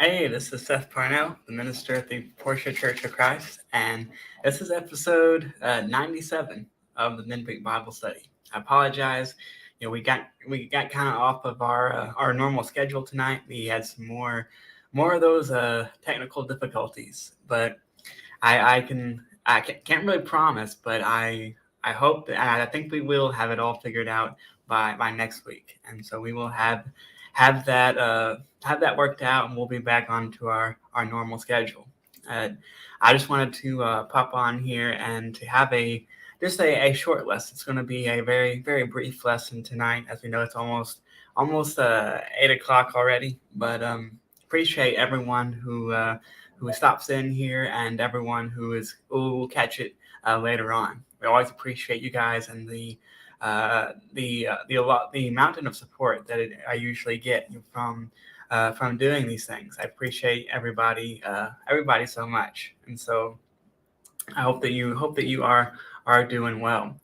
Hey, this is Seth Parnell, the minister at the Portia Church of Christ, and this is episode 97 of the Midweek Bible Study. I apologize. We got kind of off of our normal schedule tonight. We had some more of those technical difficulties, but I can't really promise, but I hope that I think we will have it all figured out by next week, and so we will have that worked out, and we'll be back onto our normal schedule. I just wanted to pop on here and to have a short lesson. It's going to be a very, very brief lesson tonight. As we know, it's almost 8 o'clock already, but appreciate everyone who stops in here and everyone who will catch it later on. We always appreciate you guys and the mountain of support that I usually get from doing these things. I appreciate everybody so much, and so I hope that you are doing well.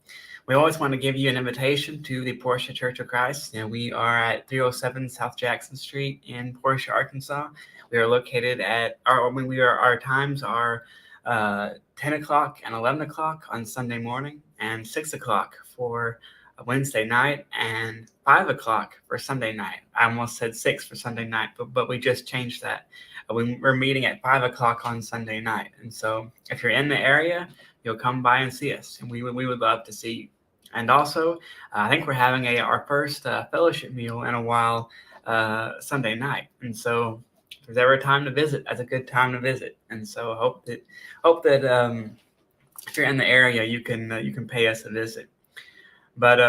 We always want to give you an invitation to the Portia Church of Christ. We are at 307 South Jackson Street in Portia, Arkansas. We are located at our times are 10 o'clock and 11 o'clock on Sunday morning, and 6 o'clock for Wednesday night, and 5 o'clock for Sunday night. I almost said 6 for Sunday night, but we just changed that. We're meeting at 5 o'clock on Sunday night. And so if you're in the area, you'll come by and see us, and we would love to see you. And also, I think we're having our first fellowship meal in a while Sunday night. And so if there's ever a time to visit, that's a good time to visit. And so hope that if you're in the area, you can pay us a visit. But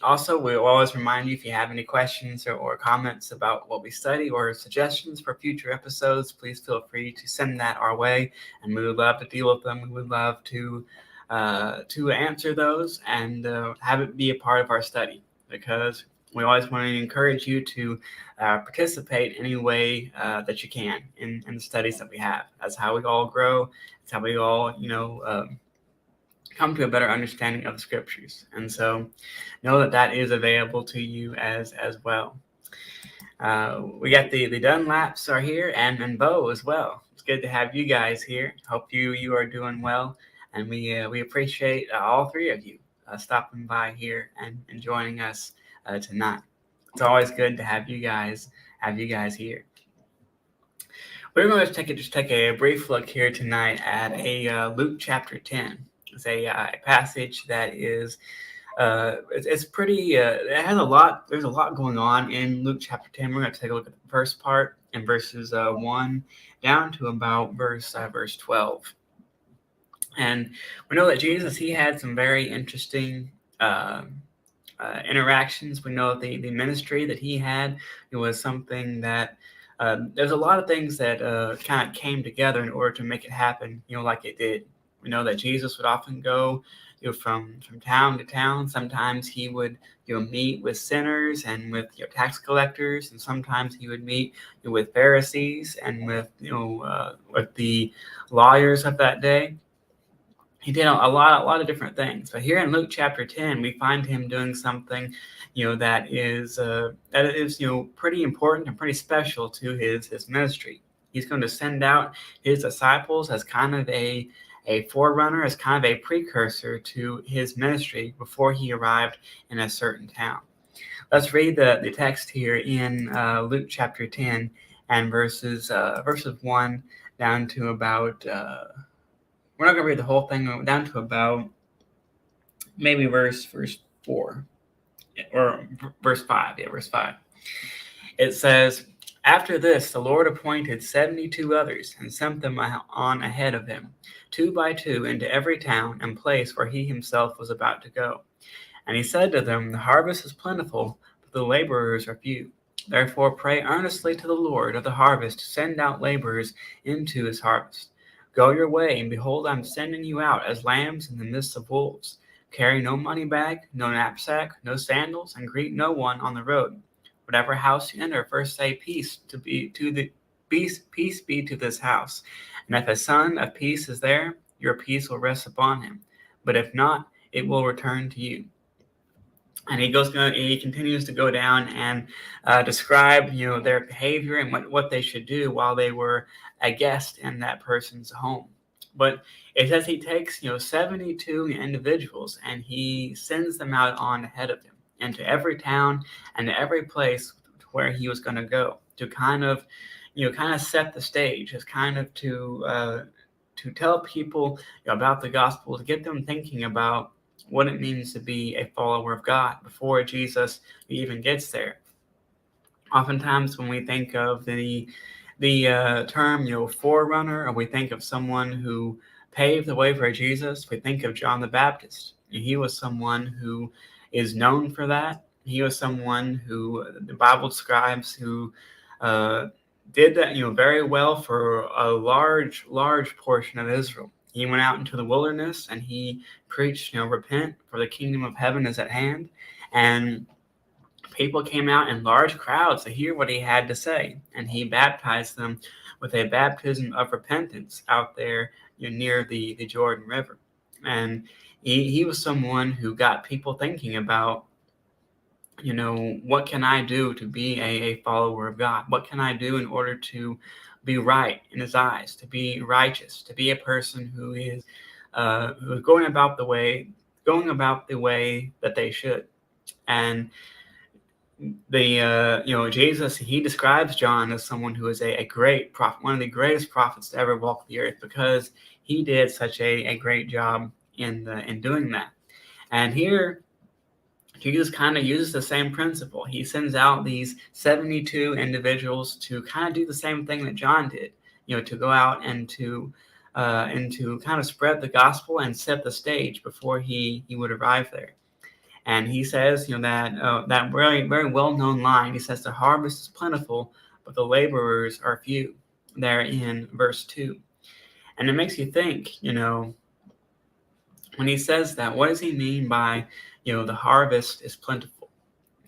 also, we'll always remind you, if you have any questions or comments about what we study or suggestions for future episodes, please feel free to send that our way, and we would love to deal with them. We would love to answer those and have it be a part of our study, because we always want to encourage you to participate any way that you can in the studies that we have. That's how we all grow. It's how we all, come to a better understanding of the scriptures. And so know that is available to you as well. We got the Dunlaps are here, and Bo as well. It's good to have you guys here. Hope you are doing well, and we appreciate all three of you stopping by here and joining us tonight. It's always good to have you guys here. We're going to take a brief look here tonight at a Luke chapter 10. It's a passage that is it's pretty. It has a lot. There's a lot going on in Luke chapter 10. We're going to take a look at the first part in verses 1 down to about verse 12. And we know that Jesus, he had some very interesting interactions. We know the ministry that he had, it was something that there's a lot of things that kind of came together in order to make it happen, like it did. We know that Jesus would often go from town to town. Sometimes he would meet with sinners and with tax collectors, and sometimes he would meet with Pharisees and with the lawyers of that day. He did a lot of different things. But here in Luke chapter 10, we find him doing something, that is pretty important and pretty special to his ministry. He's going to send out his disciples as kind of a forerunner, as kind of a precursor to his ministry before he arrived in a certain town. Let's read the text here in Luke chapter 10 and verses 1 down to about. We're not going to read the whole thing, down to about maybe verse 4 or verse 5. Yeah, verse 5. It says, "After this, the Lord appointed 72 others and sent them on ahead of him, 2 by 2, into every town and place where he himself was about to go. And he said to them, The harvest is plentiful, but the laborers are few. Therefore pray earnestly to the Lord of the harvest to send out laborers into his harvest. Go your way, and behold, I am sending you out as lambs in the midst of wolves. Carry no money bag, no knapsack, no sandals, and greet no one on the road. Whatever house you enter, first say peace be to this house. And if a son of peace is there, your peace will rest upon him. But if not, it will return to you." And he continues to go down and describe, their behavior and what they should do while they were a guest in that person's home. But it says he takes, 72 individuals and he sends them out on ahead of him into every town and to every place where he was going to go to kind of set the stage, as kind of to tell people about the gospel, to get them thinking about what it means to be a follower of God before Jesus even gets there. Oftentimes, when we think of the term, forerunner, or we think of someone who paved the way for Jesus, we think of John the Baptist. He was someone who is known for that. He was someone who the Bible describes who did that, very well for a large portion of Israel. He went out into the wilderness and he preached, repent, for the kingdom of heaven is at hand. And people came out in large crowds to hear what he had to say. And he baptized them with a baptism of repentance out there near the Jordan River. And he was someone who got people thinking about, what can I do to be a follower of God? What can I do in order to be right in his eyes, to be righteous, to be a person who is going about the way that they should? And Jesus, he describes John as someone who is a great prophet, one of the greatest prophets to ever walk the earth, because he did such a great job in doing that. And here, Jesus kind of uses the same principle. He sends out these 72 individuals to kind of do the same thing that John did, to go out and to kind of spread the gospel and set the stage before he would arrive there. And he says, that very, very well-known line. He says, "The harvest is plentiful, but the laborers are few," there in verse 2. And it makes you think, when he says that, what does he mean by, the harvest is plentiful?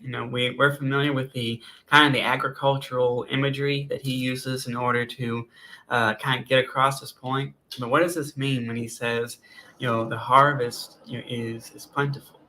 We're familiar with the kind of the agricultural imagery that he uses in order to kind of get across this point. But what does this mean when he says, the harvest is plentiful?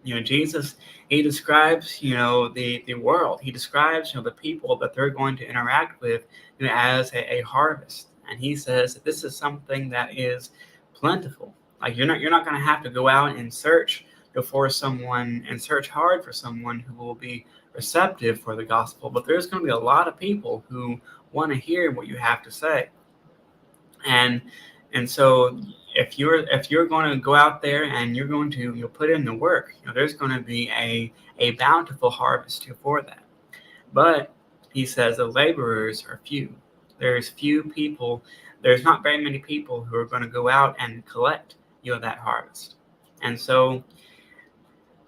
Jesus, he describes, the world. He describes, the people that they're going to interact with, as a harvest. And he says that this is something that is plentiful. Like you're not going to have to go out and search for someone and search hard for someone who will be receptive for the gospel. But there's going to be a lot of people who want to hear what you have to say. And so if you're going to go out there and you're going to put in the work, there's going to be a bountiful harvest for that. But he says the laborers are few. There's few people. There's not very many people who are going to go out and collect that harvest. And so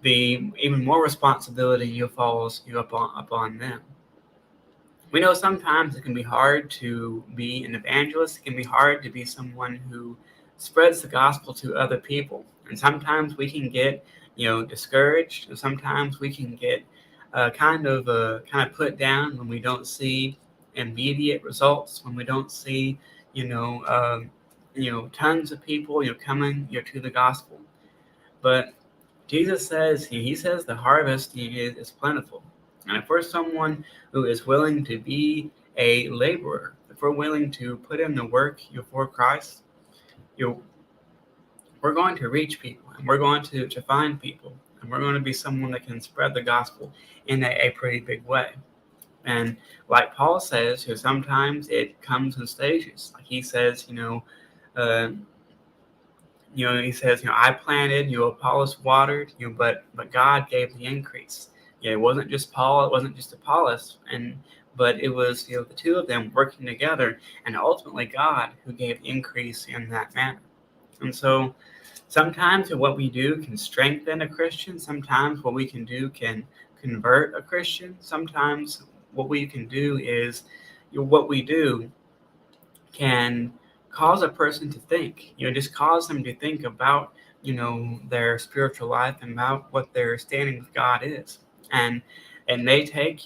the even more responsibility falls upon them. We know sometimes it can be hard to be an evangelist. It can be hard to be someone who spreads the gospel to other people. And sometimes we can get, discouraged, and sometimes we can get kind of put down when we don't see immediate results, when we don't see, you know, um, tons of people, coming, to the gospel. But Jesus says, he says the harvest is plentiful. And if we're someone who is willing to be a laborer, if we're willing to put in the work for Christ, you know, we're going to reach people, and we're going to find people, and we're going to be someone that can spread the gospel in a pretty big way. And like Paul says, sometimes it comes in stages. Like he says, uh, he says, I planted, Apollos watered, but God gave the increase. It wasn't just Paul, it wasn't just Apollos, but it was, the two of them working together, and ultimately God who gave the increase in that manner. And so sometimes what we do can strengthen a Christian. Sometimes what we can do can convert a Christian. Sometimes what we can do is, what we do can cause a person to think, just cause them to think about, their spiritual life and about what their standing with God is. And it may take,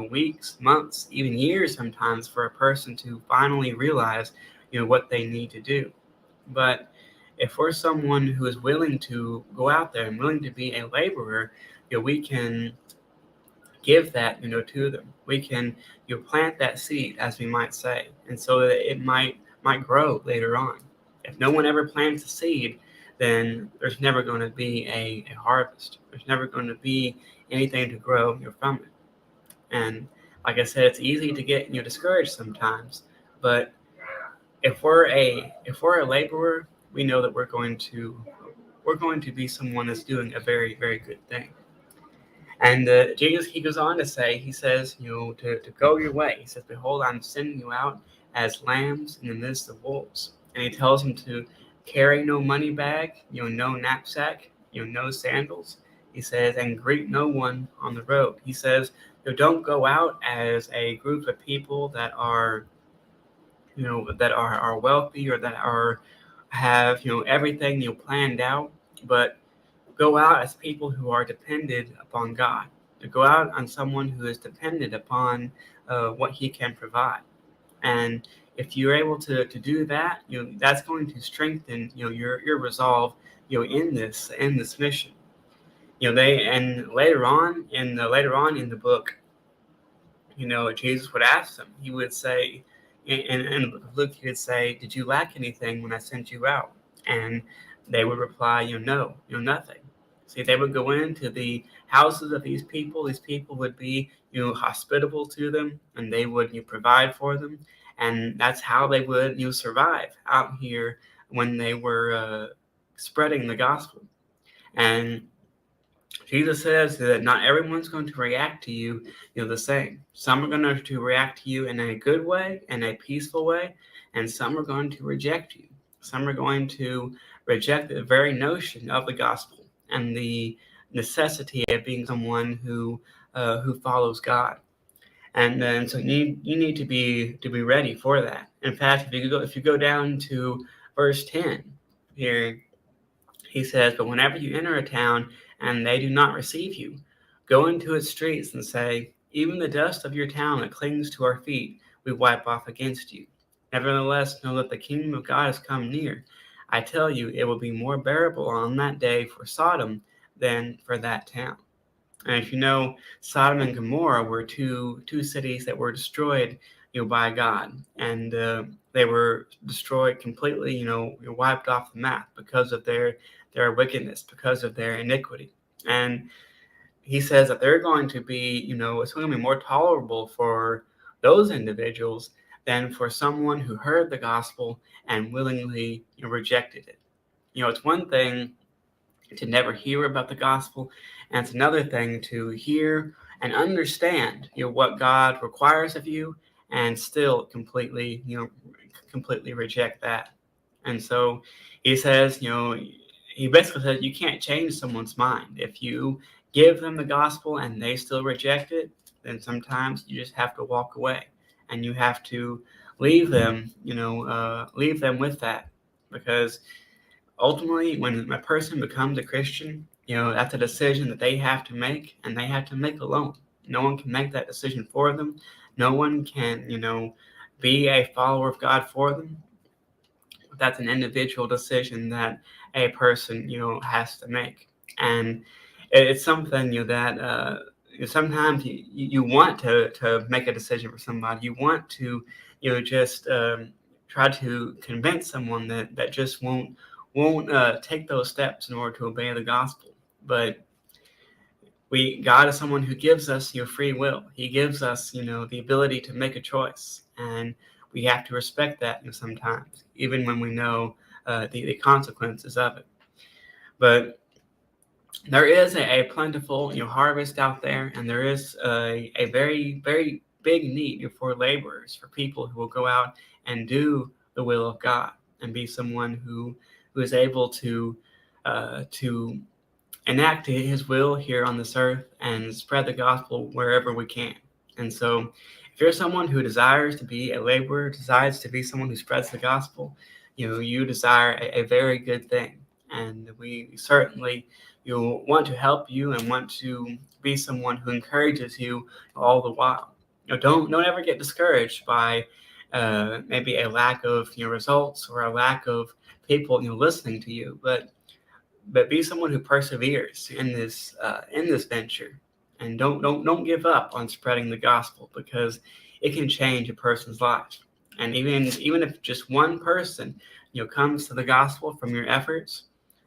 weeks, months, even years sometimes for a person to finally realize, what they need to do. But if we're someone who is willing to go out there and willing to be a laborer, we can give that, to them. We can, plant that seed, as we might say, and so that it might grow later on. If no one ever plants a seed, then there's never going to be a harvest. There's never going to be anything to grow, from it. And like I said, it's easy to get, discouraged sometimes. But if we're a laborer, we know that we're going to be someone that's doing a very, very good thing. And Jesus, he goes on to say, he says, to go your way. He says, behold, I'm sending you out as lambs in the midst of wolves. And he tells them to carry no money bag, no knapsack, no sandals. He says, and greet no one on the road. He says, don't go out as a group of people that are, that are wealthy, or that have, everything, planned out, but go out as people who are dependent upon God. To go out on someone who is dependent upon what He can provide. And if you're able to do that, that's going to strengthen, your resolve, in this mission. And later on in the book, Jesus would ask them. He would say, in the book of Luke, he would say, "Did you lack anything when I sent you out?" And they would reply, "No, nothing." See, they would go into the houses of these people. These people would be, hospitable to them, and they would, provide for them, and that's how they would, survive out here when they were spreading the gospel. And Jesus says that not everyone's going to react to you, the same. Some are going to react to you in a good way, in a peaceful way, and some are going to reject you. Some are going to reject the very notion of the gospel and the necessity of being someone who follows God. And then so you need to be ready for that. In fact, if you go down to verse 10 here, he says, "But whenever you enter a town and they do not receive you, go into its streets and say, even the dust of your town that clings to our feet, we wipe off against you. Nevertheless, know that the kingdom of God has come near. I tell you, it will be more bearable on that day for Sodom than for that town." And if you know, Sodom and Gomorrah were two cities that were destroyed, by God, and they were destroyed completely, wiped off the map because of their wickedness, because of their iniquity. And he says that they're going to be, it's going to be more tolerable for those individuals than for someone who heard the gospel and willingly, rejected it. It's one thing to never hear about the gospel, and it's another thing to hear and understand, what God requires of you, and still completely reject that. And so he says, he basically says you can't change someone's mind. If you give them the gospel and they still reject it, then sometimes you just have to walk away. and you have to leave them, leave them with that, because ultimately, when a person becomes a Christian, that's a decision that they have to make, and they have to make alone. No one can make that decision for them. No one can, be a follower of God for them. That's an individual decision that a person, has to make. And it's something, that sometimes you want to make a decision for somebody. You want to, just try to convince someone that just won't take those steps in order to obey the gospel. But God is someone who gives us free will. He gives us the ability to make a choice, and we have to respect that sometimes, even when we know the consequences of it. But there is a plentiful harvest out there, and there is a very, very big need for laborers, for people who will go out and do the will of God and be someone who is able to enact his will here on this earth and spread the gospel wherever we can. And so if you're someone who desires to be a laborer, desires to be someone who spreads the gospel, you desire a very good thing. And we certainly want to help you and want to be someone who encourages you all the while. Don't ever get discouraged by maybe a lack of results or a lack of people listening to you, but be someone who perseveres in this venture, and don't give up on spreading the gospel, because it can change a person's life. And even if just one person comes to the gospel from your efforts,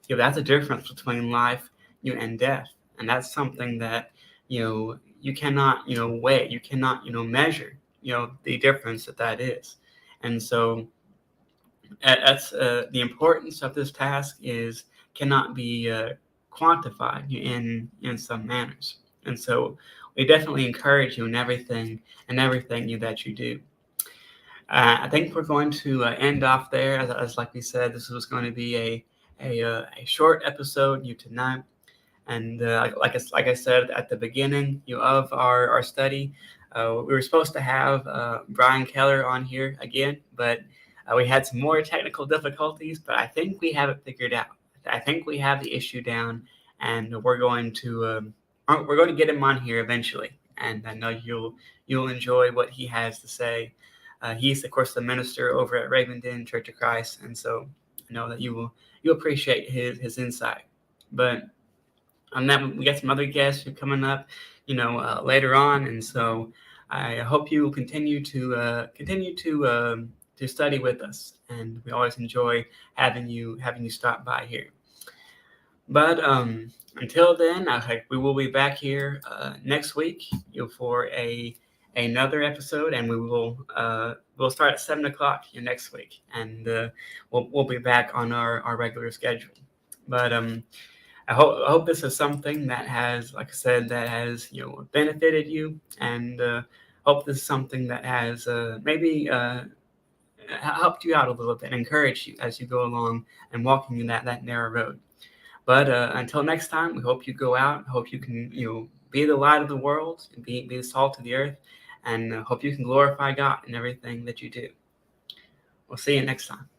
that's a difference between life and death. And that's something that you cannot weigh, you cannot measure the difference that is. And so that's the importance of this task cannot be quantified in some manners. And so we definitely encourage you in everything that you do. I think we're going to end off there. As like we said, this was going to be a short episode tonight. And like I said at the beginning of our study, we were supposed to have Brian Keller on here again, but we had some more technical difficulties. But I think we have it figured out. I think we have the issue down, and we're going to get him on here eventually. And I know you'll enjoy what he has to say. He's of course the minister over at Ravenden Church of Christ, and so I know that you appreciate his insight. But on that, we got some other guests who are coming up, later on, and so I hope you will continue to study with us, and we always enjoy having you stop by here. But until then, we will be back here next week for another episode, and we'll start at 7:00 next week, and we'll be back on our regular schedule. But I hope this is something that has, like I said, that has benefited you, and hope this is something that has maybe helped you out a little bit, encouraged you as you go along and walking in that narrow road. But until next time, we hope you go out. Hope you can be the light of the world and be the salt of the earth, and hope you can glorify God in everything that you do. We'll see you next time.